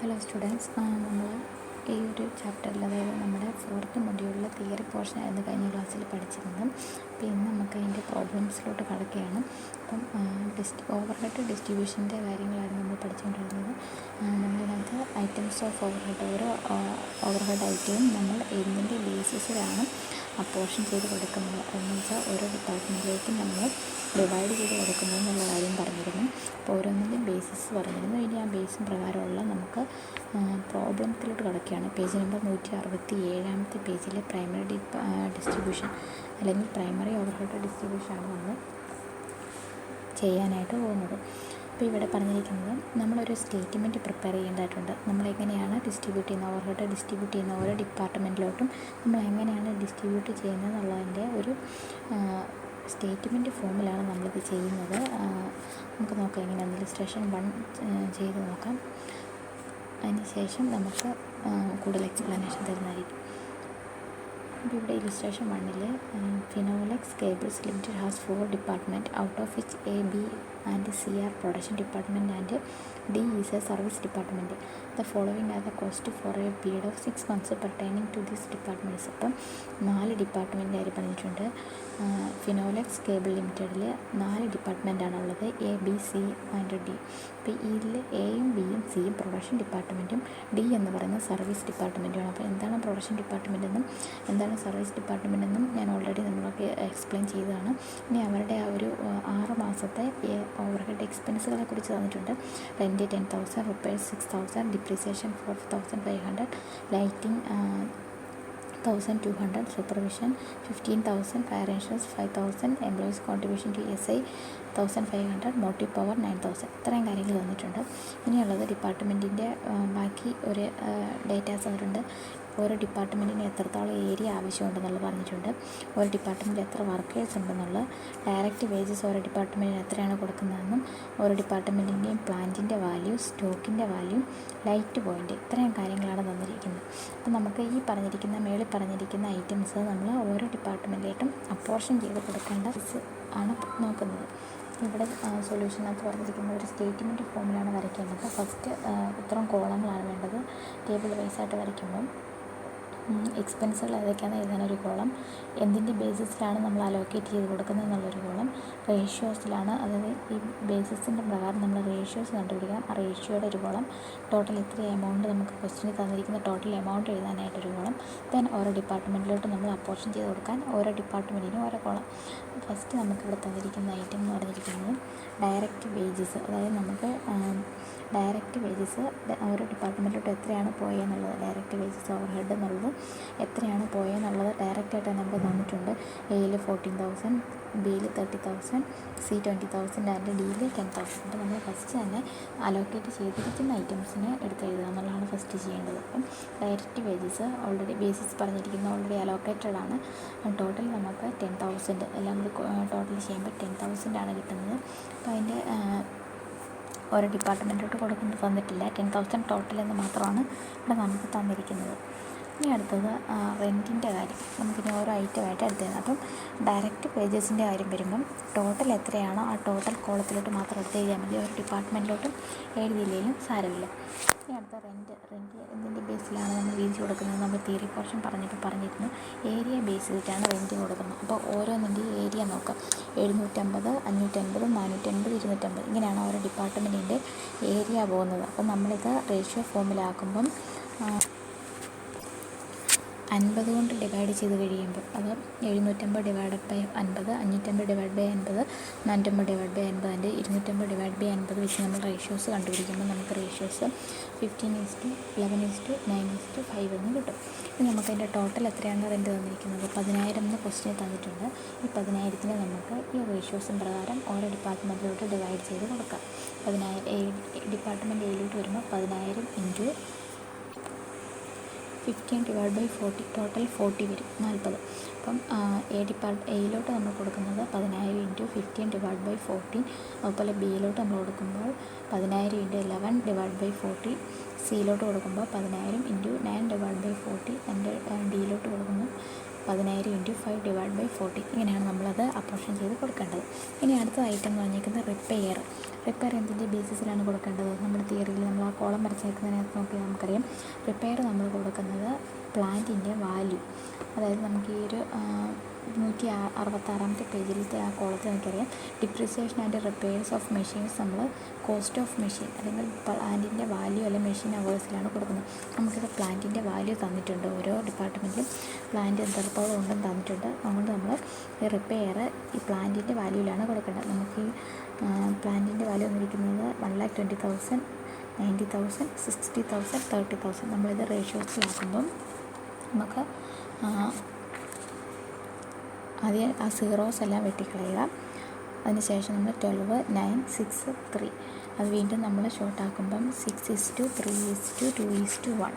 Hello students, നമ്മൾ ഈ ഒരു ചാപ്റ്ററിൽ, അതായത് നമ്മുടെ ഫോർത്ത് മൊഡ്യൂളിലെ തിയറി പോർഷൻ ആയിരുന്നു കഴിഞ്ഞ ക്ലാസ്സിൽ പഠിച്ചിരുന്നത്. അപ്പോൾ ഇന്ന് നമുക്ക് അതിൻ്റെ പ്രോബ്ലംസിലോട്ട് കടക്കുകയാണ്. അപ്പം ഓവർഹെഡ് ഡിസ്ട്രിബ്യൂഷൻ്റെ കാര്യങ്ങളായിരുന്നു നമ്മൾ പഠിച്ചുകൊണ്ടിരുന്നത്. നമ്മളിതിനകത്ത് ഐറ്റംസ് ഓഫ് ഓവർഹെഡ്, ഓരോ ഓവർഹെഡ് ഐറ്റവും നമ്മൾ എന്തിൻ്റെ ബേസിസിലാണ് അപ്പോർഷൻ ചെയ്ത് കൊടുക്കുന്നത്, എന്ന് വെച്ചാൽ ഓരോ ഡിപ്പാർട്ട്മെൻറ്റിലേക്കും നമ്മൾ ഡിവൈഡ് ചെയ്ത് കൊടുക്കുന്നത് എന്നുള്ള കാര്യം പറഞ്ഞിരുന്നു. അപ്പോൾ ഓരോന്നിൻ്റെയും ബേസിസ് പറഞ്ഞിരുന്നു. ഇനി ആ ബേസിൻ പ്രകാരമുള്ള നമുക്ക് പ്രോബ്ലത്തിലോട്ട് കിടക്കുകയാണ്. പേജ് നമ്പർ 167 പേജിലെ പ്രൈമറി ഡിസ്ട്രിബ്യൂഷൻ അല്ലെങ്കിൽ പ്രൈമറി ഓവർഹെഡ് ഡിസ്ട്രിബ്യൂഷനാണ് നമ്മൾ ചെയ്യാനായിട്ട് പോകുന്നത്. അപ്പോൾ ഇവിടെ പറഞ്ഞിരിക്കുന്നത്, നമ്മളൊരു സ്റ്റേറ്റ്മെൻറ്റ് പ്രിപ്പയർ ചെയ്യേണ്ടതായിട്ടുണ്ട്. നമ്മളെങ്ങനെയാണ് ഡിസ്ട്രിബ്യൂട്ട് ചെയ്യുന്നത്, ഓവർഹെഡ് ഡിസ്ട്രിബ്യൂട്ട് ചെയ്യുന്ന ഓരോ ഡിപ്പാർട്ട്മെൻറ്റിലോട്ടും നമ്മൾ എങ്ങനെയാണ് ഡിസ്ട്രിബ്യൂട്ട് ചെയ്യുന്നത് എന്നുള്ളതിൻ്റെ ഒരു സ്റ്റേറ്റ്മെൻറ്റ് ഫോമിലാണ് നമ്മളിത് ചെയ്യുന്നത്. നമുക്ക് നോക്കാം എങ്ങനെയാണ്. ഇല്ലസ്ട്രേഷൻ 1 ചെയ്ത് നോക്കാം. അതിനുശേഷം നമുക്ക് കൂടുതൽ എക്സ്പ്ലനേഷൻ തരുന്നതായിരിക്കും. അപ്പോൾ ഇവിടെ illustration 1 Finolex cables limited has 4 department, out of which A, B and C are production department and D is a service department. The following are the cost for a period of 6 months pertaining to these departments. അപ്പം 4 department കാര്യം പറഞ്ഞിട്ടുണ്ട്. Finolex cable ലിമിറ്റഡിൽ 4 ഡിപ്പാർട്ട്മെൻറ്റാണുള്ളത്, A, B, C and D. അപ്പോൾ ഇതിൽ എയും ബിയും സിയും production ഡിപ്പാർട്ട്മെൻറ്റും D എന്ന് പറയുന്നത് സർവീസ് ഡിപ്പാർട്ട്മെൻറ്റുമാണ്. അപ്പോൾ എന്താണ് പ്രൊഡക്ഷൻ ഡിപ്പാർട്ട്മെൻ്റ് എന്നും എന്താണ് സർവീസ് ഡിപ്പാർട്ട്മെൻ്റ് എന്നും ഞാൻ ഓൾറെഡി നമ്മളൊക്കെ എക്സ്പ്ലെയിൻ ചെയ്തതാണ്. ഇനി അവരുടെ ആ ഒരു 6 മാസത്തെ ഓവർഹെഡ് എക്സ്പെൻസുകളെ കുറിച്ച് തന്നിട്ടുണ്ട്. Rent 10,000, repairs 6,000, depreciation 4,500, lighting 1,200, supervision 15,000, fire insurance 5,000, employees contribution to SI 1,500, motive power 9,000. ഇത്രയും കാര്യങ്ങൾ തന്നിട്ടുണ്ട്. ഇനിയുള്ളത് ഡിപ്പാർട്ട്മെൻറ്റിൻ്റെ ബാക്കി ഒരു ഡേറ്റാസ് തന്നിട്ടുണ്ട്. ഓരോ ഡിപ്പാർട്ട്മെൻറ്റിന് എത്രത്തോളം ഏരിയ ആവശ്യമുണ്ടെന്നുള്ളത് പറഞ്ഞിട്ടുണ്ട്. ഓരോ ഡിപ്പാർട്ട്മെൻറ്റിൽ എത്ര വർക്കേഴ്സ് ഉണ്ടെന്നുള്ളത്, ഡയറക്റ്റ് വേജസ് ഓരോ ഡിപ്പാർട്ട്മെൻറ്റിന് എത്രയാണ് കൊടുക്കുന്നതെന്നും, ഓരോ ഡിപ്പാർട്ട്മെൻറ്റിൻ്റെയും പ്ലാന്റിൻ്റെ വാല്യൂ, സ്റ്റോക്കിൻ്റെ വാല്യൂ, ലൈറ്റ് പോയിൻ്റ്, ഇത്രയും കാര്യങ്ങളാണ് തന്നിരിക്കുന്നത്. അപ്പോൾ നമുക്ക് ഈ മേളിൽ പറഞ്ഞിരിക്കുന്ന ഐറ്റംസ് നമ്മൾ ഓരോ ഡിപ്പാർട്ട്മെൻറ്റിലേട്ടും അപ്പോർഷൻ ചെയ്ത് കൊടുക്കേണ്ട ആണ് നോക്കുന്നത്. ഇവിടെ സൊല്യൂഷനകത്ത് പറഞ്ഞിരിക്കുന്ന ഒരു സ്റ്റേറ്റ്മെൻറ്റ് ഫോമിലാണ് വരയ്ക്കേണ്ടത്. ഫസ്റ്റ് ഇത്രയും കോളങ്ങളാണ് വേണ്ടത്. ടേബിൾ വൈസായിട്ട് വരയ്ക്കുമ്പം എക്സ്പെൻസുകൾ ഏതൊക്കെയാണെന്ന് എഴുതാനൊരു കോളം, എന്തിൻ്റെ ബേസിസിലാണ് നമ്മൾ അലോക്കേറ്റ് ചെയ്ത് കൊടുക്കുന്നത് എന്നുള്ളൊരു കോളം, റേഷ്യോസിലാണ്, അതായത് ഈ ബേസിസിൻ്റെ പ്രകാരം നമ്മൾ റേഷ്യോസ് കണ്ടുപിടിക്കണം, ആ റേഷ്യോയുടെ ഒരു കോളം, ടോട്ടൽ ഇത്ര എമൗണ്ട് നമുക്ക് ക്വസ്റ്റിന് തന്നിരിക്കുന്ന ടോട്ടൽ എമൗണ്ട് എഴുതാനായിട്ടൊരു കോളം, ദെൻ ഓരോ ഡിപ്പാർട്ട്മെൻറ്റിലോട്ട് നമ്മൾ അപ്പോർഷൻ ചെയ്ത് കൊടുക്കാൻ ഓരോ ഡിപ്പാർട്ട്മെൻറ്റിനും ഓരോ കോളം. ഫസ്റ്റ് നമുക്കിവിടെ തന്നിരിക്കുന്ന ഐറ്റം എന്ന് പറഞ്ഞിരിക്കുന്നത് ഡയറക്റ്റ് വേജസ്, അതായത് നമുക്ക് ഡയറക്റ്റ് വേജസ് ഓരോ ഡിപ്പാർട്ട്മെൻറ്റിലോട്ട് എത്രയാണ് പോയെന്നുള്ളത്, ഡയറക്റ്റ് വേജസ് ഓവർഹെഡ് എന്നുള്ളത് എത്രയാണ് പോയെന്നുള്ളത് ഡയറക്റ്റായിട്ട് നമുക്ക് തന്നിട്ടുണ്ട്. എയിൽ 14,000, ബിയിൽ 30,000, സി 20,000 ആൻഡ് ഡിയിൽ 10,000. അപ്പോൾ നമ്മൾ ഫസ്റ്റ് തന്നെ അലോക്കേറ്റ് ചെയ്തിരിക്കുന്ന ഐറ്റംസിനെ എടുത്തെഴുതുക എന്നുള്ളതാണ് ഫസ്റ്റ് ചെയ്യേണ്ടത്. അപ്പം ഡയറക്റ്റ് വേജസ് ഓൾറെഡി ബേസിസ് പറഞ്ഞിരിക്കുന്ന ഓൾറെഡി അലോക്കേറ്റഡ് ആണ്. ടോട്ടൽ നമുക്ക് 10,000 എല്ലാം കൂടി ടോട്ടൽ ചെയ്യുമ്പോൾ 10,000 ആണ് കിട്ടുന്നത്. അപ്പോൾ അതിൻ്റെ ഓരോ ഡിപ്പാർട്ട്മെൻറ്റിലോട്ട് കൊടുക്കുന്നത് തന്നിട്ടില്ല, 10,000 ടോട്ടൽ എന്ന് മാത്രമാണ് ഇവിടെ നമുക്ക് തന്നിരിക്കുന്നത്. ഇനി അടുത്തത് റെൻറ്റിൻ്റെ കാര്യം, നമുക്കിനി ഓരോ ഐറ്റമായിട്ട് എടുത്തത്. അപ്പം ഡയറക്റ്റ് പേജസിൻ്റെ കാര്യം വരുമ്പം ടോട്ടൽ എത്രയാണോ ആ ടോട്ടൽ കോളത്തിലോട്ട് മാത്രം എടുത്ത് എഴുതിയാൽ മതി, ഒരു ഡിപ്പാർട്ട്മെൻറ്റിലോട്ടും എഴുതിയില്ലെങ്കിലും സാരമില്ല. ഇനി അടുത്ത റെൻറ്റ് എന്തിൻ്റെ ബേസിലാണ് നമ്മൾ വീതിച്ച് കൊടുക്കുന്നത്, നമ്മൾ തിയറി പോർഷൻ പറഞ്ഞിരുന്നു. ഏരിയ ബേസ് ചെയ്തിട്ടാണ് റെൻറ്റ് കൊടുക്കുന്നത്. അപ്പോൾ ഓരോന്നിൻ്റെ ഏരിയ നോക്കാം. 750, 550, 450, 250 ഇങ്ങനെയാണ് ഓരോ ഡിപ്പാർട്ട്മെൻറ്റിൻ്റെ ഏരിയ പോകുന്നത്. അപ്പം നമ്മളിത് റേഷ്യോ ഫോമിലാക്കുമ്പം 50 കൊണ്ട് ഡിവൈഡ് ചെയ്ത് കഴിയുമ്പോൾ അത് 750 divided by 50, 550 divide by 50, 450 divide by 50 and 250 divide by 50 വെച്ച് നമ്മൾ റേഷ്യോസ് കണ്ടുപിടിക്കുമ്പോൾ നമുക്ക് റേഷ്യോസ് 15:11:9:5 എന്ന് കിട്ടും. ഇനി നമുക്കതിൻ്റെ ടോട്ടൽ എത്രയാണ് റെൻറ്റ് തന്നിരിക്കുന്നത്, 10,000 എന്ന് ക്വസ്റ്റിന് തന്നിട്ടുണ്ട്. ഈ 10,000 നമുക്ക് ഈ റേഷ്യോസും പ്രകാരം ഓരോ ഡിപ്പാർട്ട്മെൻറ്റിലോട്ട് ഡിവൈഡ് ചെയ്ത് കൊടുക്കാം. 10,000 ഡിപ്പാർട്ട്മെൻറ്റ് എയിലോട്ട് വരുമ്പോൾ 10,000 ഇൻറ്റു 15 ഡിവൈഡ് ബൈ 40, ടോട്ടൽ 40 വരും, 40. അപ്പം എയിലോട്ട് നമ്മൾ കൊടുക്കുന്നത് 10,000 ഇൻറ്റു 15 ഡിവൈഡ് ബൈ 14. അതുപോലെ ബിയിലോട്ട് നമ്മൾ കൊടുക്കുമ്പോൾ 10,000 ഇൻറ്റു 11 ഡിവൈഡ് ബൈ 40. സിയിലോട്ട് കൊടുക്കുമ്പോൾ 10,000 ഇൻറ്റു 9 ഡിവൈഡ് ബൈ 40. ആൻഡ് ഡിയിലോട്ട് കൊടുക്കുമ്പോൾ 10,000 ഇൻറ്റു 5 ഡിവൈഡ് ബൈ 40. ഇങ്ങനെയാണ് നമ്മളത് അപ്പോർഷൻ ചെയ്ത് കൊടുക്കേണ്ടത്. ഇനി അടുത്ത ഐറ്റം എന്ന് പറഞ്ഞിരിക്കുന്നത് റിപ്പയർ എന്തിൻ്റെ ബേസിസിലാണ് കൊടുക്കേണ്ടത്? നമ്മുടെ തിയറിയിൽ നമ്മൾ ആ കോളം വരച്ചേക്കുന്നതിനകത്ത് നോക്കി നമുക്കറിയാം റിപ്പയർ നമ്മൾ കൊടുക്കുന്നത് പ്ലാന്റിൻ്റെ വാല്യൂ. അതായത് നമുക്ക് ഈ ഒരു 166 പേജിലത്തെ ആ കോളത്തിൽ നമുക്കറിയാം depreciation and repairs of machines നമ്മൾ കോസ്റ്റ് ഓഫ് മെഷീൻ അല്ലെങ്കിൽ പ്ലാന്റിൻ്റെ വാല്യൂ അല്ലെങ്കിൽ മെഷീൻ അവേഴ്സിലാണ് കൊടുക്കുന്നത്. നമുക്കിത് പ്ലാന്റിൻ്റെ വാല്യൂ തന്നിട്ടുണ്ട്, ഓരോ ഡിപ്പാർട്ട്മെൻറ്റിലും പ്ലാന്റ് എത്രത്തോളം ഉണ്ടെന്ന് തന്നിട്ടുണ്ട്. അതുകൊണ്ട് നമ്മൾ ഈ റിപ്പയർ ഈ പ്ലാന്റിൻ്റെ വാല്യൂവിലാണ് കൊടുക്കേണ്ടത്. നമുക്ക് ഈ പ്ലാന്റിൻ്റെ വാല്യൂ വന്നിരിക്കുന്നത് 1,20,000, 90,000, 60,000, 30,000. നമ്മളിത് റേഷ്യോസിലാക്കുമ്പം നമുക്ക് ആദ്യം ആ സീറോസ് എല്ലാം വെട്ടിക്കളയുക. അതിനുശേഷം നമ്മൾ 12, 9, 6, 3 അത് വീണ്ടും നമ്മൾ ഷോർട്ടാക്കുമ്പം 6:3:2:1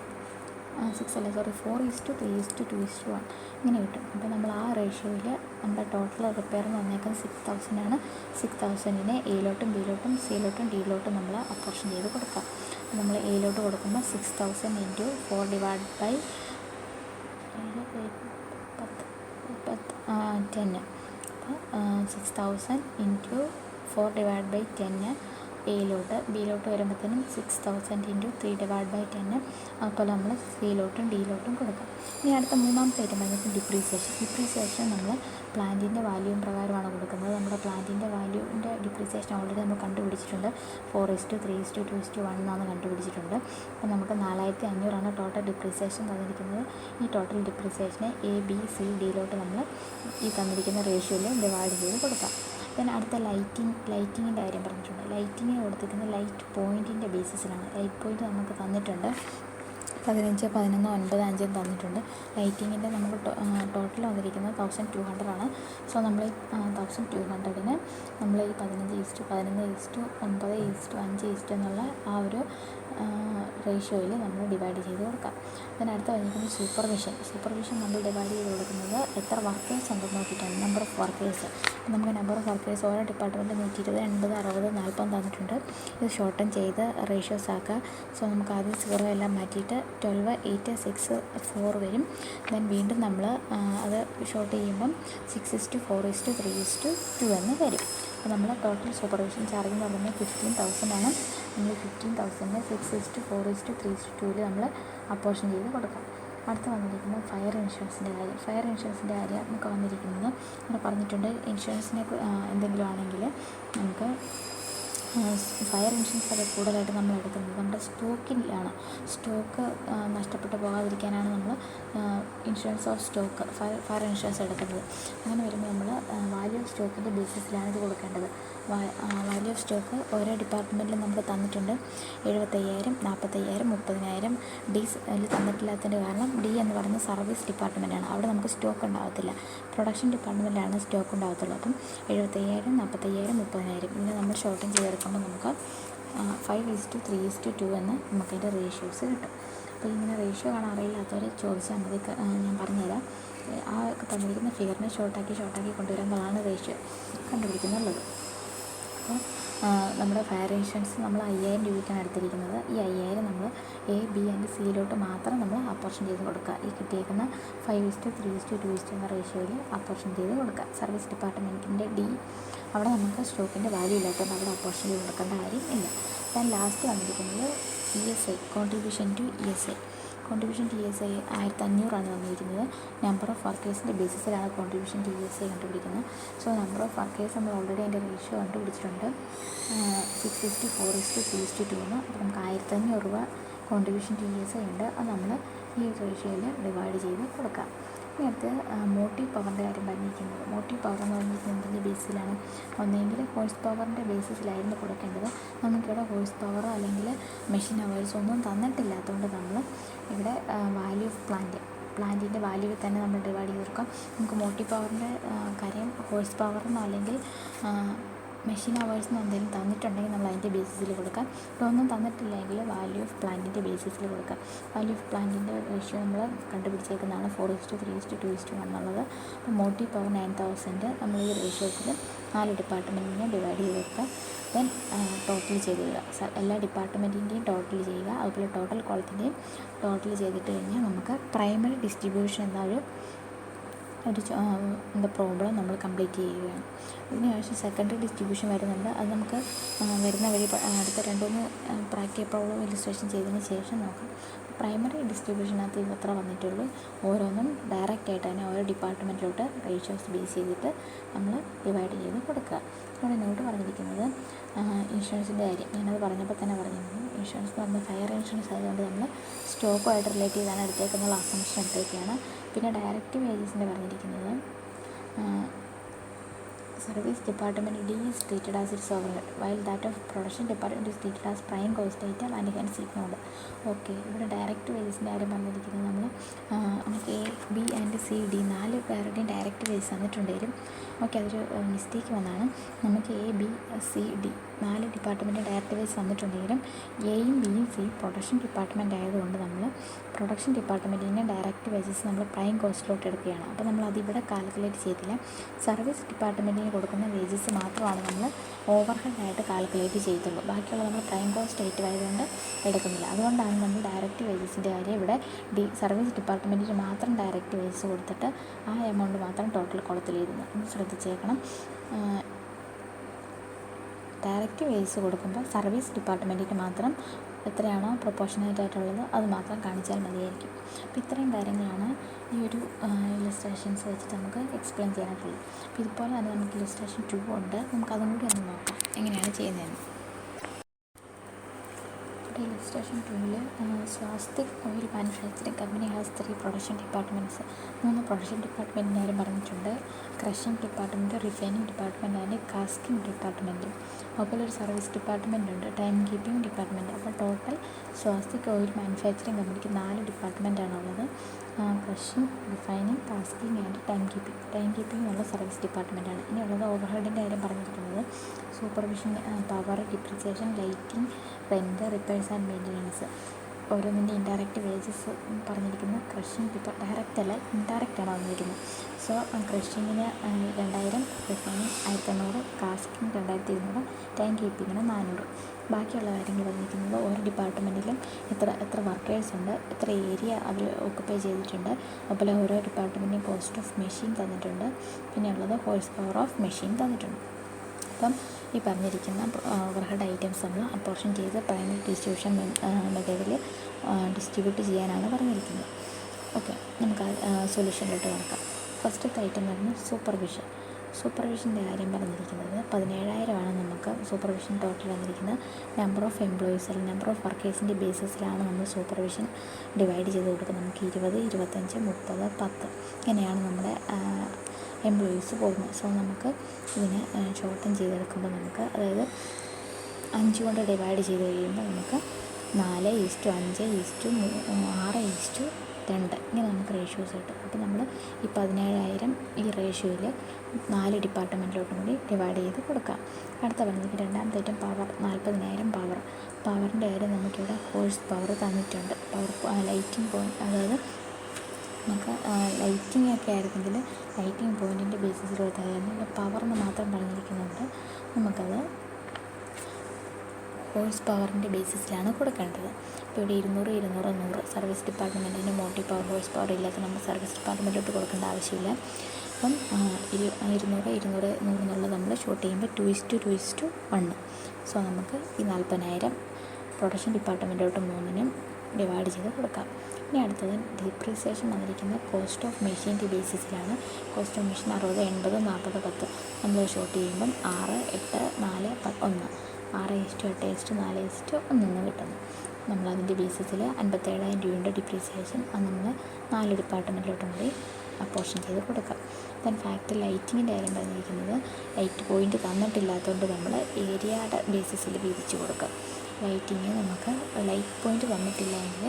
4:3:2:1 ഇങ്ങനെ കിട്ടും. അപ്പോൾ നമ്മൾ ആ റേഷ്യോയിൽ നമ്മുടെ ടോട്ടൽ റിപ്പയർ എന്ന് പറഞ്ഞേക്കുന്നത് 6,000 ആണ്. 6,000-നെ എയിലോട്ടും ബിയിലോട്ടും സിയിലോട്ടും ഡിയിലോട്ടും നമ്മൾ അപ്പോർഷൻ ചെയ്ത് കൊടുക്കാം. അപ്പോൾ നമ്മൾ എയിലോട്ട് കൊടുക്കുമ്പോൾ 6,000 × 4 / 10. അപ്പോൾ 6,000 × 4 / 10 എയിലോട്ട്. ബിയിലോട്ട് വരുമ്പോഴത്തേനും 6,000 × 3 / 10. അതുപോലെ നമ്മൾ സിയിലോട്ടും ഡിയിലോട്ടും കൊടുക്കാം. ഇനി അടുത്ത മൂന്നാമത്തെ ഐറ്റം പറഞ്ഞാൽ ഡിപ്രീസിയേഷൻ നമ്മൾ പ്ലാന്റിൻ്റെ വാല്യൂം പ്രകാരമാണ് കൊടുക്കുന്നത്. നമ്മുടെ പ്ലാന്റിൻ്റെ വാല്യൂവിൻ്റെ ഡിപ്രീസിയേഷൻ ഓൾറെഡി നമ്മൾ കണ്ടുപിടിച്ചിട്ടുണ്ട്. 4:3:2:1 എന്നാണ് കണ്ടുപിടിച്ചിട്ടുണ്ട്. അപ്പോൾ നമുക്ക് 4,500 ടോട്ടൽ ഡിപ്രീസിയേഷൻ തന്നിരിക്കുന്നത്. ഈ ടോട്ടൽ ഡിപ്രീസിയേഷനെ ABCDയിലോട്ട് നമ്മൾ ഈ തന്നിരിക്കുന്ന റേഷ്യോയിൽ ഡിവൈഡ് ചെയ്ത് കൊടുക്കാം. പിന്നെ അടുത്ത ലൈറ്റിങ്ങിൻ്റെ കാര്യം പറഞ്ഞിട്ടുണ്ട്. ലൈറ്റിങ്ങിന് കൊടുത്തിരിക്കുന്ന ലൈറ്റ് പോയിൻറ്റിൻ്റെ ബേസിസിലാണ്. ലൈറ്റ് പോയിൻറ്റ് നമുക്ക് തന്നിട്ടുണ്ട് 15, 11, 9, 5 തന്നിട്ടുണ്ട്. ലൈറ്റിങ്ങിൻ്റെ നമുക്ക് ടോട്ടൽ വന്നിരിക്കുന്നത് 1,200 ആണ്. സോ നമ്മൾ ഈ 1,200-ന് നമ്മൾ ഈ 15:11:9:5 എന്നുള്ള ആ ഒരു റേഷ്യോയിൽ നമ്മൾ ഡിവൈഡ് ചെയ്ത് കൊടുക്കാം. അതിനടുത്ത് വന്നിരിക്കുന്നത് സൂപ്പർവിഷൻ നമ്മൾ ഡിവൈഡ് ചെയ്ത് കൊടുക്കുന്നത് എത്ര വർക്കേഴ്സ് ഉണ്ടെന്ന് നോക്കിയിട്ടാണ്, നമ്പർ ഓഫ് വർക്കേഴ്സ്. നമുക്ക് നമ്പർ ഓഫ് വർക്കേഴ്സ് ഓരോ ഡിപ്പാർട്ട്മെൻറ്റ് 120, 80, 60, 40 തന്നിട്ടുണ്ട്. ഇത് ഷോർട്ടൻ ചെയ്ത് റേഷ്യോസ് ആക്കുക. സോ നമുക്ക് ആദ്യം 0 എല്ലാം മാറ്റിയിട്ട് 12, 8, 6, 4 വരും. ദെൻ വീണ്ടും നമ്മൾ അത് ഷോർട്ട് ചെയ്യുമ്പം 6:4:3:2 എന്ന് വരും. അപ്പോൾ നമ്മൾ ടോട്ടൽ സൂപ്പർവിഷൻ ചാർജ് എന്ന് പറയുന്നത് 15,000 ആണ്. നമ്മൾ 15,000-നെ 6:4:3:2 നമ്മൾ അപ്പോർഷൻ ചെയ്ത് കൊടുക്കാം. അടുത്ത് വന്നിരിക്കുന്നത് ഫയർ ഇൻഷുറൻസിൻ്റെ കാര്യം നമുക്ക് വന്നിരിക്കുന്നത് ഇവിടെ പറഞ്ഞിട്ടുണ്ട്. ഇൻഷുറൻസിനെ എന്തെങ്കിലും ആണെങ്കിൽ നമുക്ക് ഫയർ ഇൻഷുറൻസ് ഒക്കെ കൂടുതലായിട്ട് നമ്മൾ എടുക്കുന്നത് നമ്മുടെ സ്റ്റോക്കിലാണ്. സ്റ്റോക്ക് നഷ്ടപ്പെട്ടു പോകാതിരിക്കാനാണ് നമ്മൾ insurance of stock fire insurance എടുക്കുന്നത്. അങ്ങനെ വരുമ്പോൾ നമ്മൾ വാല്യൂ ഓഫ് സ്റ്റോക്കിൻ്റെ ബേസിസിലാണ് ഇത് കൊടുക്കേണ്ടത്. വാല്യൂ ഓഫ് സ്റ്റോക്ക് ഓരോ ഡിപ്പാർട്ട്മെൻറ്റിലും നമുക്ക് തന്നിട്ടുണ്ട്. 75,000, 45,000, 30,000. അതിൽ തന്നിട്ടില്ലാത്തതിൻ്റെ കാരണം ഡി എന്ന് പറയുന്നത് സർവീസ് ഡിപ്പാർട്ട്മെൻറ്റാണ്. അവിടെ നമുക്ക് സ്റ്റോക്ക് ഉണ്ടാകത്തില്ല. പ്രൊഡക്ഷൻ ഡിപ്പാർട്ട്മെൻറ്റിലാണ് സ്റ്റോക്ക് ഉണ്ടാകത്തുള്ളൂ. അപ്പം 75,000, 45,000, 30,000 ഇതിനെ നമ്മൾ ഷോർട്ടൻ ചെയ്തെടുക്കുമ്പോൾ നമുക്ക് 5:3:2 എന്ന് നമുക്കതിൻ്റെ റേഷ്യോസ് കിട്ടും. അപ്പോൾ ഇങ്ങനെ റേഷ്യോ കാണാൻ അറിയില്ലാത്തവർ ചോദിച്ചാൽ മതി, ഞാൻ പറഞ്ഞുതരാം. ആ തന്നിരിക്കുന്ന ഫിഗറിനെ ഷോർട്ടാക്കി കൊണ്ടുവരുമ്പോഴാണ് റേഷ്യോ കണ്ടുപിടിക്കുന്നുള്ളത്. അപ്പോൾ നമ്മുടെ ഫയർ ഇൻഷുറൻസ് നമ്മൾ 5,000 രൂപയ്ക്കാണ് എടുത്തിരിക്കുന്നത്. ഈ 5,000 നമ്മൾ A, B ആൻഡ് സിയിലോട്ട് മാത്രം നമ്മൾ അപ്പോർഷൻ ചെയ്ത് കൊടുക്കുക. ഈ കിട്ടിയേക്കുന്ന 5:3:2 എന്ന റേഷ്യോയിൽ അപ്പോർഷൻ ചെയ്ത് കൊടുക്കുക. സർവീസ് ഡിപ്പാർട്ട്മെൻറ്റിൻ്റെ D അവിടെ നമുക്ക് സ്റ്റോക്കിൻ്റെ വാല്യൂ ഇല്ലാത്തതുകൊണ്ട് അവിടെ അപ്പോർഷൻ ചെയ്ത് കൊടുക്കേണ്ട കാര്യം ഇല്ല. ദെൻ ലാസ്റ്റ് വന്നിരിക്കുന്നത് ESI, കോൺട്രിബ്യൂഷൻ ടു ESI. 1,500 വന്നിരിക്കുന്നത്. നമ്പർ ഓഫ് വർക്കേഴ്സിൻ്റെ ബേസിസിലാണ് കോൺട്രിബ്യൂഷൻ ടു ESI കണ്ടുപിടിക്കുന്നത്. സോ നമ്പർ ഓഫ് വർക്കേഴ്സ് നമ്മൾ ഓൾറെഡി അതിൻ്റെ റേഷ്യോ കണ്ടുപിടിച്ചിട്ടുണ്ട് 6:4:3:2 എന്ന്. അപ്പോൾ നമുക്ക് 1,500 രൂപ കോൺട്രിബ്യൂഷൻ ടു ESI ഉണ്ട്. അത് നമ്മൾ ഈ റേഷ്യോയിൽ ഡിവൈഡ് ചെയ്ത് കൊടുക്കാം. ഇനി അടുത്ത് മോട്ടീവ് പവറിൻ്റെ കാര്യം പറഞ്ഞിരിക്കുന്നത്. മോട്ടീവ് പവർ എന്ന് പറഞ്ഞിരിക്കുന്നത് എന്തിൻ്റെ ബേസിലാണ്? ഒന്നെങ്കിൽ ഹോഴ്സ് പവറിൻ്റെ ബേസിസിലായിരുന്നു കൊടുക്കേണ്ടത്. നമുക്കിവിടെ ഹോഴ്സ് പവർ അല്ലെങ്കിൽ മെഷീൻ അവേഴ്സ് ഒന്നും തന്നിട്ടില്ലാത്തതുകൊണ്ട് നമ്മൾ ഇവിടെ വാല്യൂ ഓഫ് പ്ലാന്റിൻ്റെ വാല്യൂവിൽ തന്നെ നമ്മൾ ഡിവൈഡ് ചെയ്ത് കൊടുക്കാം. നമുക്ക് മോട്ടീവ് പവറിൻ്റെ കാര്യം ഹോഴ്സ് പവറിനോ അല്ലെങ്കിൽ മെഷീൻ അവേഴ്സിന് എന്തെങ്കിലും തന്നിട്ടുണ്ടെങ്കിൽ നമ്മൾ അതിൻ്റെ ബേസിസിൽ കൊടുക്കാം. ഇതൊന്നും തന്നിട്ടില്ലെങ്കിൽ വാല്യൂ ഓഫ് പ്ലാന്റിൻ്റെ ബേസിസിൽ കൊടുക്കാം. വാല്യൂ ഓഫ് പ്ലാന്റിൻ്റെ റേഷ്യോ നമ്മൾ കണ്ടുപിടിച്ചേക്കുന്നതാണ് 4:3:2:1 എന്നുള്ളത്. അപ്പോൾ മോട്ടീവ് പവർ 9,000 നമ്മൾ ഈ റേഷ്യോത്തിൽ 4 ഡിപ്പാർട്ട്മെൻറ്റിനെ ഡിവൈഡ് ചെയ്ത് കൊടുക്കുക. ദെൻ ടോട്ടൽ ചെയ്ത് തരിക. എല്ലാ ഡിപ്പാർട്ട്മെൻറ്റിൻ്റെയും ടോട്ടൽ ചെയ്യുക. അതുപോലെ ടോട്ടൽ കോളത്തിൻ്റെയും ടോട്ടൽ ചെയ്തിട്ട് കഴിഞ്ഞാൽ നമുക്ക് പ്രൈമറി ഡിസ്ട്രിബ്യൂഷൻ എന്നൊരു ഒരു പ്രോബ്ലം നമ്മൾ കംപ്ലീറ്റ് ചെയ്യുകയാണ്. ഇതിനുശേഷം സെക്കൻഡറി ഡിസ്ട്രിബ്യൂഷൻ വരുന്നുണ്ട്. അത് നമുക്ക് വരുന്ന വഴി അടുത്ത 2-3 പ്രാക്ടിക്കൽ പ്രോബ്ലം ഇല്ലുസ്ട്രേഷൻ ചെയ്തതിന് ശേഷം നോക്കാം. പ്രൈമറി ഡിസ്ട്രിബ്യൂഷനകത്ത് ഇത്ര വന്നിട്ടുള്ളൂ. ഓരോന്നും ഡയറക്റ്റായിട്ട് തന്നെ ഓരോ ഡിപ്പാർട്ട്മെൻറ്റിലോട്ട് റേഷ്യോസ് ബേസ് ചെയ്തിട്ട് നമ്മൾ ഡിവൈഡ് ചെയ്ത് കൊടുക്കുക. ഇവിടെ നോട്ട് പറഞ്ഞിരിക്കുന്നത് ഇൻഷുറൻസിൻ്റെ കാര്യം ഞാനത് പറഞ്ഞപ്പോൾ തന്നെ പറഞ്ഞിരുന്നു. ഇൻഷുറൻസ് എന്ന് പറഞ്ഞാൽ ഫയർ ഇൻഷുറൻസ് ആയതുകൊണ്ട് നമ്മൾ സ്റ്റോക്കുമായിട്ട് റിലേറ്റ് ചെയ്താണ് എടുത്തേക്കുന്നുള്ള അസംഷൻ എടുത്തേക്കാണ്. പിന്നെ ഡയറക്റ്റ് വേജസിൻ്റെ പറഞ്ഞിരിക്കുന്നത് service department D is treated as its overhead while that of production department is treated as prime cost item and hence ignored. Okay, ഇവിടെ ഡയറക്റ്റ് വേജസിൻ്റെ കാര്യം പറഞ്ഞിരിക്കുന്നത് നമുക്ക് A, B and C, D 4 പേരുടെയും direct wages തന്നിട്ടുണ്ടെങ്കിലും okay അതൊരു mistake വന്നാണ്. നമുക്ക് A, B, C, D 4 department direct wages തന്നിട്ടുണ്ടെങ്കിലും എയും ബിയും സിയും പ്രൊഡക്ഷൻ ഡിപ്പാർട്ട്മെൻറ്റ് ആയതുകൊണ്ട് നമ്മൾ പ്രൊഡക്ഷൻ ഡിപ്പാർട്ട്മെൻറ്റിൻ്റെ ഡയറക്റ്റ് വേജസ് നമ്മൾ പ്രൈം കോസ്റ്റിലോട്ട് എടുക്കുകയാണ്. അപ്പോൾ നമ്മൾ അതിവിടെ കാൽക്കുലേറ്റ് ചെയ്തില്ല. സർവീസ് ഡിപ്പാർട്ട്മെൻറ്റിന് കൊടുക്കുന്ന വേജസ് മാത്രമാണ് നമ്മൾ ഓവർ ഹെഡായിട്ട് കാൽക്കുലേറ്റ് ചെയ്തുള്ളൂ. ബാക്കിയുള്ളത് നമ്മൾ പ്രൈം കോസ്റ്റ് ഐറ്റം ആയതുകൊണ്ട് എടുക്കുന്നില്ല. അതുകൊണ്ടാണ് നമ്മൾ ഡയറക്റ്റ് വേജസിൻ്റെ കാര്യം ഇവിടെ സർവീസ് ഡിപ്പാർട്ട്മെൻറ്റിന് മാത്രം ഡയറക്റ്റ് വേജസ് കൊടുത്തിട്ട് ആ എമൗണ്ട് മാത്രം ടോട്ടൽ കോളത്തിൽ എഴുതുന്നത്. ഒന്ന് ശ്രദ്ധിച്ചേക്കണം. ഡയറക്റ്റ് വേജസ് കൊടുക്കുമ്പോൾ സർവീസ് ഡിപ്പാർട്ട്മെൻറ്റിന് മാത്രം എത്രയാണോ പ്രൊപ്പോർഷനേറ്റ് ആയിട്ടുള്ളത് അത് മാത്രം കാണിച്ചാൽ മതിയായിരിക്കും. അപ്പോൾ ഇത്രയും കാര്യങ്ങളാണ് ഈ ഒരു ഇല്ലസ്ട്രേഷൻസ് വെച്ചിട്ട് നമുക്ക് എക്സ്പ്ലെയിൻ ചെയ്യാനായിട്ടുള്ളത്. അപ്പോൾ ഇതുപോലെ തന്നെ നമുക്ക് ഇല്ലസ്ട്രേഷൻ 2 ഉണ്ട്. നമുക്കതും കൂടി ഒന്ന് നോക്കാം എങ്ങനെയാണ് ചെയ്യുന്നതെന്ന്. ഇവിടെ ഇല്ലസ്ട്രേഷൻ 2-ൽ Swastik oil manufacturing company has 3 production departments. 3 production ഡിപ്പാർട്ട്മെൻറ്റിൻ്റെ കാര്യം പറഞ്ഞിട്ടുണ്ട്. Crushing department, refining department and casting department. അതുപോലെ ഒരു സർവീസ് ഡിപ്പാർട്ട്മെൻറ്റ് ഉണ്ട്, ടൈം കീപ്പിംഗ് ഡിപ്പാർട്ട്മെൻറ്റ്. അപ്പോൾ ടോട്ടൽ സ്വാസ്തിക് ഓയിൽ മാനുഫാക്ചറിങ് കമ്പനിക്ക് 4 ഡിപ്പാർട്ട്മെൻറ്റാണുള്ളത്. Crushing, refining, casting and time keeping. Time keeping എന്നുള്ള സർവീസ് ഡിപ്പാർട്ട്മെൻറ്റാണ്. ഇനിയുള്ളത് ഓവർഹെഡിൻ്റെ കാര്യം പറഞ്ഞിരിക്കുന്നത് supervision, power, depreciation, lighting, rent, repairs and maintenance. ഓരോന്നിൻ്റെ ഇൻഡയറക്റ്റ് വേജസ് പറഞ്ഞിരിക്കുന്നത് ക്രഷിംഗ് ഡയറക്റ്റ് അല്ല ഇൻഡയറക്റ്റാണ് വന്നിരിക്കുന്നത്. സോ ക്രഷിങ്ങിന് 2000, റിഫൈനിങ് 1500, കാസ്റ്റിംഗ് 2200, ടൈം കീപ്പിങ്ങിന് 400. ബാക്കിയുള്ള കാര്യങ്ങൾ പറഞ്ഞിരിക്കുന്നത് ഓരോ ഡിപ്പാർട്ട്മെൻറ്റിലും എത്ര വർക്കേഴ്സ് ഉണ്ട്, എത്ര ഏരിയ അവർ ഓക്കുപ്പൈ ചെയ്തിട്ടുണ്ട്, അതുപോലെ ഓരോ ഡിപ്പാർട്ട്മെൻറ്റിനും കോസ്റ്റ് ഓഫ് മെഷീൻ തന്നിട്ടുണ്ട്, പിന്നെ ഉള്ളത് ഹോഴ്സ് പവർ ഓഫ് മെഷീൻ തന്നിട്ടുണ്ട്. അപ്പം ഈ പറഞ്ഞിരിക്കുന്ന ഓവർഹെഡ് ഐറ്റംസ് നമ്മൾ അപ്പോർഷൻ ചെയ്ത് പ്രൈമറി ഡിസ്ട്രിബ്യൂഷൻ മെത്തേഡിൽ ഡിസ്ട്രിബ്യൂട്ട് ചെയ്യാനാണ് പറഞ്ഞിരിക്കുന്നത്. ഓക്കെ, നമുക്ക് സൊല്യൂഷനിലോട്ട് നടക്കാം. ഫസ്റ്റത്തെ ഐറ്റം വരുന്നത് സൂപ്പർവിഷൻ. സൂപ്പർവിഷൻ്റെ കാര്യം പറഞ്ഞിരിക്കുന്നത് 17,000 നമുക്ക് സൂപ്പർവിഷൻ ടോട്ടൽ വന്നിരിക്കുന്നത്. നമ്പർ ഓഫ് എംപ്ലോയീസ് അല്ലെങ്കിൽ നമ്പർ ഓഫ് വർക്കേഴ്സിൻ്റെ ബേസിസിലാണ് നമ്മൾ സൂപ്പർവിഷൻ ഡിവൈഡ് ചെയ്ത് കൊടുക്കുന്നത്. നമുക്ക് 20, 25, 30, 10 ഇങ്ങനെയാണ് നമ്മുടെ എംപ്ലോയീസ് പോകുന്നത്. സോ നമുക്ക് ഇതിനെ ഷോർട്ടൻ ചെയ്തെടുക്കുമ്പോൾ നമുക്ക് അതായത് 5 കൊണ്ട് ഡിവൈഡ് ചെയ്ത് കഴിയുമ്പോൾ നമുക്ക് 4:5:6:2 ഇങ്ങനെ നമുക്ക് റേഷ്യോസ് കിട്ടും. അപ്പോൾ നമ്മൾ ഈ 17,000 ഈ റേഷ്യോയിൽ 4 ഡിപ്പാർട്ട്മെൻറ്റിലോട്ടും കൂടി ഡിവൈഡ് ചെയ്ത് കൊടുക്കാം. അടുത്ത പറഞ്ഞിട്ട് രണ്ടാമത്തെ ഐറ്റം പവർ. 40,000 പവറിൻ്റെ കാര്യം നമുക്കിവിടെ ഹോഴ്സ് പവർ തന്നിട്ടുണ്ട്. ലൈറ്റിംഗ് പോയിൻറ്റ് അതായത് നമുക്ക് ലൈറ്റിംഗ് ഒക്കെ ആയിരുന്നെങ്കിൽ ലൈറ്റിംഗ് പോയിൻറ്റിൻ്റെ ബേസിസിൽ കൊടുത്തായിരുന്നു. പവറിന് മാത്രം പറഞ്ഞിരിക്കുന്നുണ്ട്. നമുക്കത് ഹോഴ്സ് പവറിൻ്റെ ബേസിസിലാണ് കൊടുക്കേണ്ടത്. ഇപ്പോൾ ഇവിടെ 200, 200, 100 സർവീസ് ഡിപ്പാർട്ട്മെൻറ്റിന് മോട്ടി പവർ ഹോഴ്സ് പവർ ഇല്ലാത്ത നമ്മൾ സർവീസ് ഡിപ്പാർട്ട്മെൻറ്റിലോട്ട് കൊടുക്കേണ്ട ആവശ്യമില്ല. അപ്പം 200, 200, 100 എന്നുള്ളത് നമ്മൾ ഷോർട്ട് ചെയ്യുമ്പോൾ 2:2:1. സോ നമുക്ക് ഈ 40,000 പ്രൊഡക്ഷൻ ഡിപ്പാർട്ട്മെൻറ്റിലോട്ട് 3-നും ഡിവൈഡ് ചെയ്ത് കൊടുക്കാം. ഇനി അടുത്തത് ഡിപ്രിസിയേഷൻ വന്നിരിക്കുന്നത് കോസ്റ്റ് ഓഫ് മെഷീൻ്റെ ബേസിസിലാണ്. കോസ്റ്റ് ഓഫ് മെഷീൻ 60, 80, 40, 10 നമ്മൾ ഷോർട്ട് ചെയ്യുമ്പം 6, 8, 4, 1 6:8:4:1 കിട്ടുന്നു. നമ്മളതിൻ്റെ ബേസിസിൽ 57,000 രൂപയുടെ ഡിപ്രിസിയേഷൻ അത് നമ്മൾ 4 ഡിപ്പാർട്ട്മെൻറ്റിലോട്ടും കൂടി അപ്പോർഷൻ ചെയ്ത് കൊടുക്കാം. ദെൻ ഫാക്ട് ലൈറ്റിങ്ങിൻ്റെ കാര്യം പറഞ്ഞിരിക്കുന്നത് ലൈറ്റ് പോയിൻറ്റ് തന്നിട്ടില്ലാത്തതുകൊണ്ട് നമ്മൾ ഏരിയയുടെ ബേസിസിൽ വീതിച്ച് കൊടുക്കാം. ലൈറ്റിങ് നമുക്ക് ലൈറ്റ് പോയിൻറ്റ് തന്നിട്ടില്ല എങ്കിൽ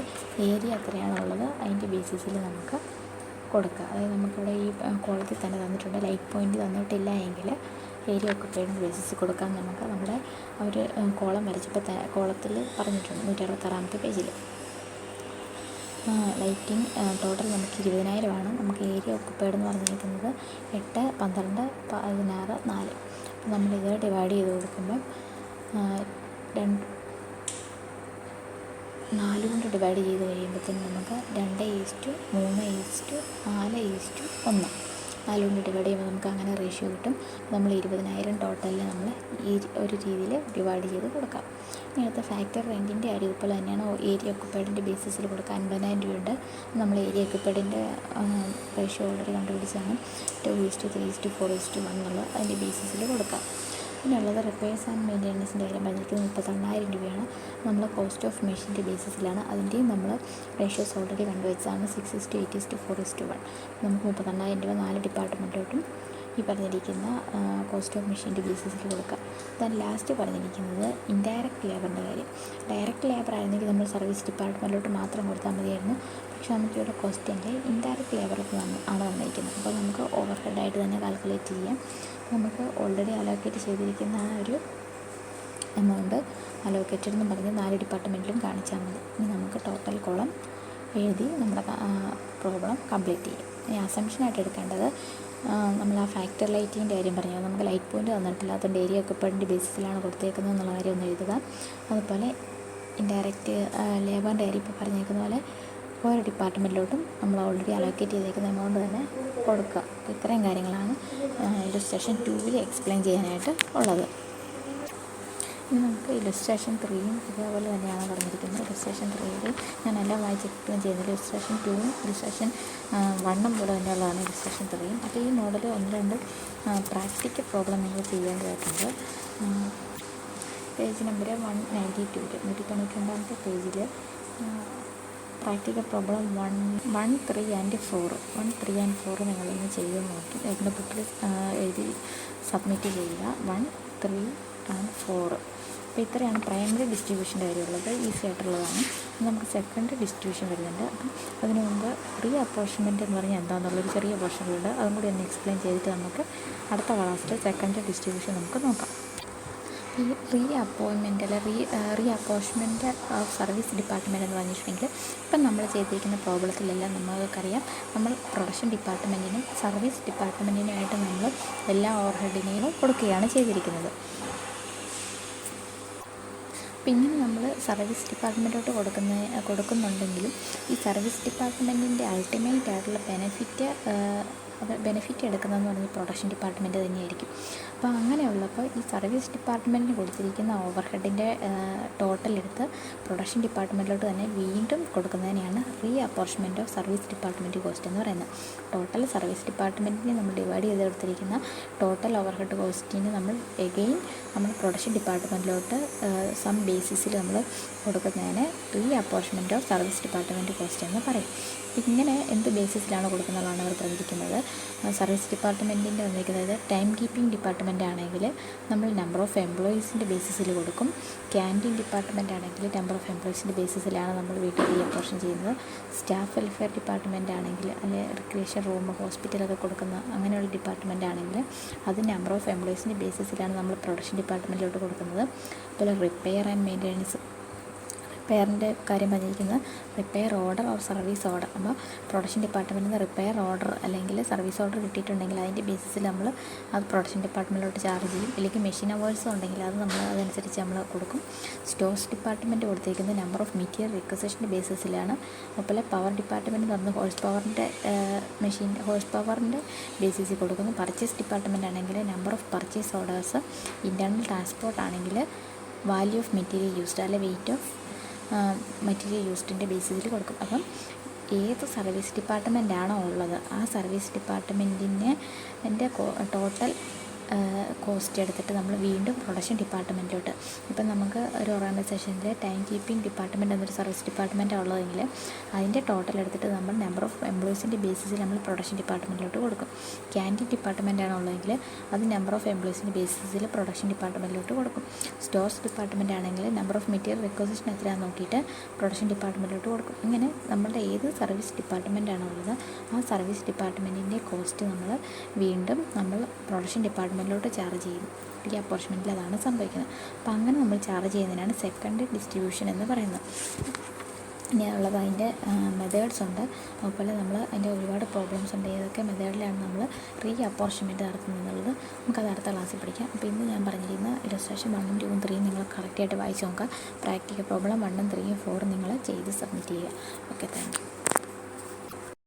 ഏരിയ എത്രയാണുള്ളത് അതിൻ്റെ ബേസിസിൽ നമുക്ക് കൊടുക്കുക. അതായത് നമുക്കിവിടെ ഈ കോളത്തിൽ തന്നെ തന്നിട്ടുണ്ട്. ലൈറ്റ് പോയിൻറ്റ് തന്നിട്ടില്ല എങ്കിൽ ഏരിയ ഒക്കെ പേയ്ഡ് ബേസിസിൽ കൊടുക്കാൻ നമുക്ക് നമ്മുടെ ഒരു കോളം വരച്ചപ്പോൾ കോളത്തിൽ പറഞ്ഞിട്ടുണ്ട് 166-ാമത്തെ പേജിൽ. ലൈറ്റിംഗ് ടോട്ടൽ നമുക്ക് 20,000 നമുക്ക് ഏരിയ ഓക്കുപ്പൈഡ് എന്ന് പറഞ്ഞിരിക്കുന്നത് 8, 12, 16, 4. അപ്പോൾ നമ്മളിത് ഡിവൈഡ് ചെയ്ത് കൊടുക്കുമ്പം 4 കൊണ്ട് ഡിവൈഡ് ചെയ്ത് കഴിയുമ്പോഴത്തേനും നമുക്ക് 2:3:4:1 4 കൊണ്ട് ഡിവൈഡ് ചെയ്യുമ്പോൾ നമുക്ക് അങ്ങനെ റേഷ്യോ കിട്ടും. നമ്മൾ 20,000 ടോട്ടലിൽ നമ്മൾ ഈ ഒരു രീതിയിൽ ഡിവൈഡ് ചെയ്ത് കൊടുക്കാം. ഇനി അടുത്ത ഫാക്ടർ റെൻറ്റിൻ്റെ കാര്യം ഇതുപോലെ തന്നെയാണ്. ഏരിയ ഒക്കുപ്പൈഡിൻ്റെ ബേസിസിൽ കൊടുക്കാം. 50,000 രൂപയുണ്ട്. നമ്മൾ ഏരിയ ഒക്കുപ്പൈഡിൻ്റെ റേഷ്യോ ഓൾറെഡി കണ്ടുപിടിച്ചാണ് 2:3:4:1 എന്നുള്ള അതിൻ്റെ ബേസിസിൽ കൊടുക്കാം. പിന്നെയുള്ളത് റിപ്പയേഴ്സ് ആൻഡ് മെയിൻ്റെനൻസിൻ്റെ കാര്യം പറഞ്ഞിരിക്കുന്നത് 31,000 രൂപയാണ്. നമ്മൾ കോസ്റ്റ് ഓഫ് മെഷീൻ്റെ ബേസിസിലാണ്. അതിൻ്റെയും നമ്മൾ റേഷ്യോസ് ഓൾറെഡി കണ്ടുവച്ചാണ് 6:8:4:1. നമുക്ക് 31,000 രൂപ 4 ഡിപ്പാർട്ട്മെൻറ്റിലോട്ടും ഈ പറഞ്ഞിരിക്കുന്ന കോസ്റ്റ് ഓഫ് മെഷീൻ്റെ ബേസിസിൽ കൊടുക്കാം. ദെൻ ലാസ്റ്റ് പറഞ്ഞിരിക്കുന്നത് ഇൻഡയറക്റ്റ് ലേബറിൻ്റെ കാര്യം. ഡയറക്റ്റ് ലേബർ ആയിരുന്നെങ്കിൽ നമ്മൾ സർവീസ് ഡിപ്പാർട്ട്മെൻറ്റിലോട്ട് മാത്രം കൊടുത്താൽ മതിയായിരുന്നു. പക്ഷേ നമുക്കിവിടെ ക്വസ്റ്റ്യൻ്റെ ഇൻഡയറക്റ്റ് ലേബർക്ക് ആണ് വന്നിരിക്കുന്നത്. അപ്പോൾ നമുക്ക് ഓവർ ഹെഡായിട്ട് തന്നെ കാൽക്കുലേറ്റ് ചെയ്യാം. നമുക്ക് ഓൾറെഡി അലോക്കേറ്റ് ചെയ്തിരിക്കുന്ന ആ ഒരു എമൗണ്ട് അലോക്കേറ്റഡ് എന്ന് പറഞ്ഞ് 4 ഡിപ്പാർട്ട്മെൻറ്റിലും കാണിച്ചാൽ മതി. ഇനി നമുക്ക് ടോട്ടൽ കോളം എഴുതി നമ്മുടെ പ്രോബ്ലം കംപ്ലീറ്റ് ചെയ്യും. ഇനി അസംഷനായിട്ട് എടുക്കേണ്ടത് നമ്മൾ ആ ഫാക്ടർ ലൈറ്റിൻ്റെ കാര്യം പറഞ്ഞു. നമുക്ക് ലൈറ്റ് പോയിൻ്റ് തന്നിട്ടില്ല, അതുകൊണ്ട് ഏരിയ ഒക്കുപ്പൈഡിൻ്റെ ബേസിസിലാണ് കൊടുത്തേക്കുന്നത് എന്നുള്ള കാര്യം ഒന്ന് എഴുതുക. അതുപോലെ ഇൻഡയറക്റ്റ് ലേബറിൻ്റെ കാര്യം ഇപ്പോൾ പറഞ്ഞേക്കുന്ന പോലെ ഓരോ ഡിപ്പാർട്ട്മെൻറ്റിലോട്ടും നമ്മൾ ഓൾറെഡി അലോക്കേറ്റ് ചെയ്തേക്കുന്ന എമൗണ്ട് തന്നെ കൊടുക്കുക. ഇത്രയും കാര്യങ്ങളാണ് ഇല്ലസ്ട്രേഷൻ 2 എക്സ്പ്ലെയിൻ ചെയ്യാനായിട്ട് ഉള്ളത്. ഇനി നമുക്ക് ഇല്ലസ്ട്രേഷൻ 3 ഇതേപോലെ തന്നെയാണ് പറഞ്ഞിരിക്കുന്നത്. ഇല്ലസ്ട്രേഷൻ 3 ഞാൻ എല്ലാം വായിച്ച് എക്സ്പ്ലെയിൻ ചെയ്യുന്നത്. ഇല്ലസ്ട്രേഷൻ 2 ഇല്ലസ്ട്രേഷൻ 1 പോലെ തന്നെയുള്ളതാണ് ഇല്ലസ്ട്രേഷൻ 3. അപ്പോൾ ഈ മോഡൽ 1-2 പ്രാക്ടിക്കൽ പ്രോബ്ലം നിങ്ങൾ ചെയ്യേണ്ടതായിട്ടുണ്ട്. പേജ് നമ്പർ 192 192 പേജിൽ പ്രാക്ടിക്കൽ പ്രോബ്ലം 1, 3 and 4 നിങ്ങളിന്ന് ചെയ്ത് നോക്കി എൻ്റെ ബുക്കിൽ എഴുതി സബ്മിറ്റ് ചെയ്യുക. 1, 3 and 4. അപ്പോൾ ഇത്രയാണ് പ്രൈമറി ഡിസ്ട്രിബ്യൂഷൻ്റെ കാര്യമുള്ളത്. ഈസി ആയിട്ടുള്ളതാണ്. നമുക്ക് സെക്കൻഡറി ഡിസ്ട്രിബ്യൂഷൻ വരുന്നുണ്ട്. അപ്പം അതിനു മുമ്പ് റീ അപ്പോർഷൻമെൻറ്റ് എന്ന് പറഞ്ഞാൽ എന്താണെന്നുള്ളൊരു ചെറിയ പോർഷനുണ്ട്. അതും കൂടി ഒന്ന് എക്സ്പ്ലെയിൻ ചെയ്തിട്ട് നമുക്ക് അടുത്ത ക്ലാസ്സിൽ സെക്കൻഡറി ഡിസ്ട്രിബ്യൂഷൻ നമുക്ക് നോക്കാം. ഈ റീ അപ്പോയിൻമെൻറ്റ് അല്ല re apportionment of service department എന്ന് പറഞ്ഞിട്ടുണ്ടെങ്കിൽ ഇപ്പം നമ്മൾ ചെയ്തിരിക്കുന്ന പ്രോബ്ലത്തിലെല്ലാം നമുക്കറിയാം, നമ്മൾ പ്രൊഡക്ഷൻ ഡിപ്പാർട്ട്മെൻറ്റിനും സർവീസ് ഡിപ്പാർട്ട്മെൻറ്റിനുമായിട്ട് നമ്മൾ എല്ലാ ഓവർ ഹെഡിനെയും കൊടുക്കുകയാണ് ചെയ്തിരിക്കുന്നത്. പിന്നെ നമ്മൾ സർവീസ് ഡിപ്പാർട്ട്മെൻറ്റോട്ട് കൊടുക്കുന്നുണ്ടെങ്കിലും ഈ സർവീസ് ഡിപ്പാർട്ട്മെൻറ്റിൻ്റെ അൾട്ടിമേറ്റ് ആയിട്ടുള്ള ബെനിഫിറ്റ് എടുക്കുന്നതെന്ന് പറഞ്ഞാൽ പ്രൊഡക്ഷൻ ഡിപ്പാർട്ട്മെൻറ്റ് തന്നെയായിരിക്കും. അപ്പോൾ അങ്ങനെയുള്ളപ്പോൾ ഈ സർവീസ് ഡിപ്പാർട്ട്മെൻറ്റിന് കൊടുത്തിരിക്കുന്ന ഓവർ ഹെഡിൻ്റെ ടോട്ടൽ എടുത്ത് പ്രൊഡക്ഷൻ ഡിപ്പാർട്ട്മെൻറ്റിലോട്ട് തന്നെ വീണ്ടും കൊടുക്കുന്നതിനെയാണ് reapportionment of service department cost എന്ന് പറയുന്നത്. ടോട്ടൽ സർവീസ് ഡിപ്പാർട്ട്മെൻറ്റിനെ നമ്മൾ ഡിവൈഡ് ചെയ്ത് കൊടുത്തിരിക്കുന്ന ടോട്ടൽ ഓവർ ഹെഡ് കോസ്റ്റിന് നമ്മൾ എഗെയിൻ നമ്മൾ പ്രൊഡക്ഷൻ ഡിപ്പാർട്ട്മെൻറ്റിലോട്ട് സം ബേസിസിൽ നമ്മൾ കൊടുക്കുന്നതിന് reapportionment of service department cost എന്ന് പറയും. ഇങ്ങനെ എന്ത് ബേസിസിലാണ് കൊടുക്കുന്നതാണ് അവർ പറഞ്ഞിരിക്കുന്നത്. സർവീസ് ഡിപ്പാർട്ട്മെൻറ്റിൻ്റെ വന്നിരിക്കുന്നത് ടൈം കീപ്പിംഗ് ഡിപ്പാർട്ട്മെൻ്റ് ആണെങ്കിൽ നമ്മൾ നമ്പർ ഓഫ് എംപ്ലോയീസിൻ്റെ ബേസിസിൽ കൊടുക്കും. ക്യാൻറ്റീൻ ഡിപ്പാർട്ട്മെൻ്റ് ആണെങ്കിൽ നമ്പർ ഓഫ് എംപ്ലോയീസിൻ്റെ ബേസിസിലാണ് നമ്മൾ വീട്ടിൽ റീ അപ്പോർഷൻ ചെയ്യുന്നത്. സ്റ്റാഫ് വെൽഫെയർ ഡിപ്പാർട്ട്മെൻ്റ് ആണെങ്കിൽ അല്ലെങ്കിൽ റിക്രിയേഷൻ റൂം ഹോസ്പിറ്റലൊക്കെ കൊടുക്കുന്ന അങ്ങനെയുള്ള ഡിപ്പാർട്ട്മെൻ്റ് ആണെങ്കിൽ അത് നമ്പർ ഓഫ് എംപ്ലോയീസിൻ്റെ ബേസിസിലാണ് നമ്മൾ പ്രൊഡക്ഷൻ ഡിപ്പാർട്ട്മെൻറ്റിലോട്ട് കൊടുക്കുന്നത്. അതുപോലെ റിപ്പയർ ആൻഡ് മെയിൻ്റെനൻസ് റിപ്പയറിൻ്റെ കാര്യം പറഞ്ഞിരിക്കുന്നത് repair order or service order. അപ്പോൾ പ്രൊഡക്ഷൻ ഡിപ്പാർട്ട്മെൻറ്റിൽ നിന്ന് റിപ്പയർ ഓർഡർ അല്ലെങ്കിൽ സർവീസ് ഓർഡർ കിട്ടിയിട്ടുണ്ടെങ്കിൽ അതിൻ്റെ ബേസിസിൽ നമ്മൾ അത് പ്രൊഡക്ഷൻ ഡിപ്പാർട്ട്മെൻറ്റിലോട്ട് ചാർജ് ചെയ്യും. അല്ലെങ്കിൽ മെഷീൻ അവേഴ്സും ഉണ്ടെങ്കിൽ അത് നമ്മൾ അതനുസരിച്ച് നമ്മൾ കൊടുക്കും. സ്റ്റോഴ്സ് ഡിപ്പാർട്ട്മെൻറ്റ് കൊടുത്തിരിക്കുന്നത് നമ്പർ ഓഫ് മെറ്റീരിയൽ റിക്വസിഷൻ്റെ ബേസിസിലാണ്. അതുപോലെ പവർ ഡിപ്പാർട്ട്മെൻറ്റ് തന്ന ഹോഴ്സ് പവറിൻ്റെ ബേസിസിൽ കൊടുക്കുന്നു. പർച്ചേസ് ഡിപ്പാർട്ട്മെൻറ്റ് ആണെങ്കിൽ number of purchase orders. Internal transport ആണെങ്കിൽ വാല്യൂ ഓഫ് മെറ്റീരിയൽ യൂസ്ഡ് അല്ലെ വെയിറ്റ് ഓഫ് മെറ്റീരിയൽ യൂസ്ഡിൻ്റെ ബേസിസിൽ കൊടുക്കും. അപ്പം ഏത് സർവീസ് ഡിപ്പാർട്ട്മെൻറ്റാണോ ഉള്ളത് ആ സർവീസ് ഡിപ്പാർട്ട്മെൻറ്റിൻ്റെ ടോട്ടൽ കോസ്റ്റ് എടുത്തിട്ട് നമ്മൾ വീണ്ടും പ്രൊഡക്ഷൻ ഡിപ്പാർട്ട്മെൻറ്റിലോട്ട്, ഇപ്പം നമുക്ക് ഒരു ഓർഗനൈസേഷനിൽ ടൈം കീപ്പിംഗ് ഡിപ്പാർട്ട്മെൻറ്റ് എന്നൊരു സർവീസ് ഡിപ്പാർട്ട്മെൻറ്റാണ് ഉള്ളതെങ്കിൽ അതിൻ്റെ ടോട്ടൽ എടുത്തിട്ട് നമ്മൾ നമ്പർ ഓഫ് എംപ്ലോയീസിൻ്റെ ബേസിസിൽ നമ്മൾ പ്രൊഡക്ഷൻ ഡിപ്പാർട്ട്മെൻറ്റിലോട്ട് കൊടുക്കും. ക്യാൻറ്റീൻ ഡിപ്പാർട്ട്മെൻറ്റാണ് ഉള്ളതെങ്കിൽ അത് നമ്പർ ഓഫ് എംപ്ലോയീസിൻ്റെ ബേസിസിൽ പ്രൊഡക്ഷൻ ഡിപ്പാർട്ട്മെൻറ്റിലോട്ട് കൊടുക്കും. സ്റ്റോഴ്സ് ഡിപ്പാർട്ട്മെൻറ്റ് ആണെങ്കിൽ നമ്പർ ഓഫ് മെറ്റീരിയൽ റിക്വസിഷൻ എത്രയാണെന്ന് നോക്കിയിട്ട് പ്രൊഡക്ഷൻ ഡിപ്പാർട്ട്മെൻറ്റിലോട്ട് കൊടുക്കും. ഇങ്ങനെ നമ്മളുടെ ഏത് സർവീസ് ഡിപ്പാർട്ട്മെൻറ്റാണോ ഉള്ളത് ആ സർവീസ് ഡിപ്പാർട്ട്മെൻറ്റിൻ്റെ കോസ്റ്റ് നമ്മൾ വീണ്ടും നമ്മൾ പ്രൊഡക്ഷൻ ഡിപ്പാർട്ട്മെൻറ്റിലോട്ട് ചാർജ് ചെയ്യും. ഈ അപ്പോർച്ച്മെൻറ്റിൽ അതാണ് സംഭവിക്കുന്നത്. അപ്പോൾ അങ്ങനെ നമ്മൾ ചാർജ് ചെയ്യുന്നതിനാണ് സെക്കൻഡറി ഡിസ്ട്രിബ്യൂഷൻ എന്ന് പറയുന്നത്. ഇനിയുള്ളത് അതിൻ്റെ മെത്തേഡ്സ് ഉണ്ട്. അതുപോലെ നമ്മൾ അതിൻ്റെ ഒരുപാട് പ്രോബ്ലംസ് ഉണ്ട്. ഏതൊക്കെ മെത്തേഡിലാണ് നമ്മൾ റീ അപ്പോർച്ച്മെൻറ്റ് നടത്തുന്നത് എന്നുള്ളത് നമുക്കത് അടുത്ത ക്ലാസ്സിൽ പഠിക്കാം. അപ്പോൾ ഇന്ന് ഞാൻ പറഞ്ഞിരുന്ന ഇല്ലസ്ട്രേഷൻ 1, 2, 3 നിങ്ങൾ കറക്റ്റായിട്ട് വായിച്ച് നോക്കുക. പ്രാക്ടിക്കൽ പ്രോബ്ലം 1, 3, 4 നിങ്ങൾ ചെയ്ത് സബ്മിറ്റ് ചെയ്യുക. Okay, thank you.